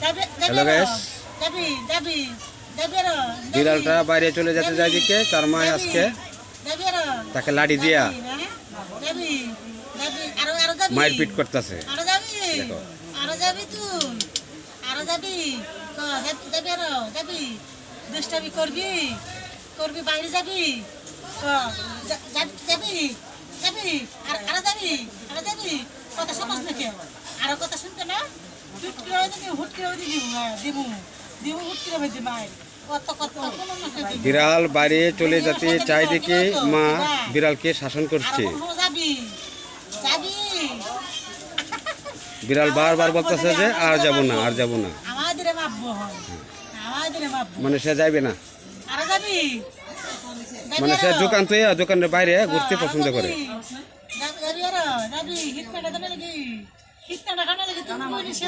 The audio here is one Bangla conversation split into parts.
হ্যালো গাইস, বিড়ালটা বাইরে চলে যেতে যায় দিকে, তার মায় আজকে তাকে লাঠি দিয়া মায়ের পিট করতেছে। দুষ্টামি করবি করবি বাইরে যাবি যাবি যাবি আরো যাবি আরো যাবি কথা শোনাস না কেউ আরো কথা শুনতে না হুট করে দিব দিব হুট করে দিব মায়ের কত কত বিড়াল বাইরে চলে যেতে চাই দেখে মা বিড়ালকে শাসন করছে। যাবি যাবি বিড়াল বারবার বলতেছে যে আর যাব না, আর যাব না, আমাদের মাপবো হয় আমাদের মাপবো মানে সে যাইবে না, আরো যাবি মানে সে দোকান তো দোকানের বাইরে ঘুরতে পছন্দ করে। যাবি আরো যাবি হিটটা দেবে নাকি হিটটা খানা লাগে তুমি বলিস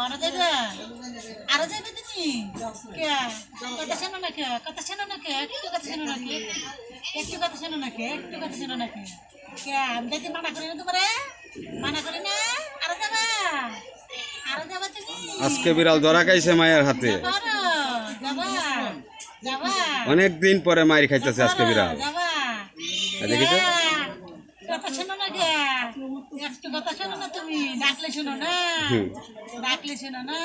আরো যাবে আরো যাবে তুমি কে কথা শোনো না কে কথা শোনো না কে একটু কথা শোনো না কে একটু কথা শোনো না কে একটু কথা শোনো না কে কে আমি যদি মানা করি না তোমারে মানা করি না আরো যাবা আরো যাবা তুমি আজকে বিড়াল ধরা খাইছে মায়ের হাতে, যাবা যাবা অনেক দিন পরে মায়ের খাইতেছে আজকে বিড়াল। যাবা দেখেছো, কথা শোনো না কে একটু কথা শোনো না তুমি ডাকলে শোনো না ডাকলে শোনো না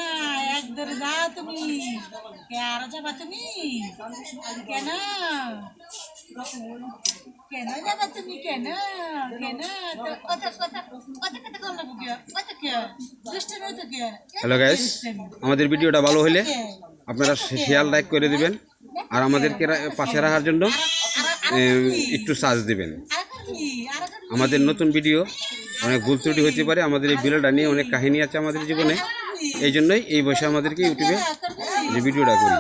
এক ধরে যাও তুমি আরো যাবা তুমি কেন কেন যাবা তুমি কেন কেন কথা কথা কথা কথা কম লাগবো কে কথা কে দুষ্ট নয় তো কে। হ্যালো গাইস, আমাদের ভিডিওটা ভালো হলে আপনারা শেয়ার লাইক করে দিবেন, আর আমাদেরকে পাশে রাখার জন্য একটু সার্চ দিবেন। আমাদের নতুন ভিডিও অনেক ভুল ত্রুটি হতে পারে, আমাদের এই বিড়ালটা নিয়ে অনেক কাহিনী আছে আমাদের জীবনে, এই জন্যই এই বয়সে আমাদেরকে ইউটিউবে যে ভিডিওটা করি।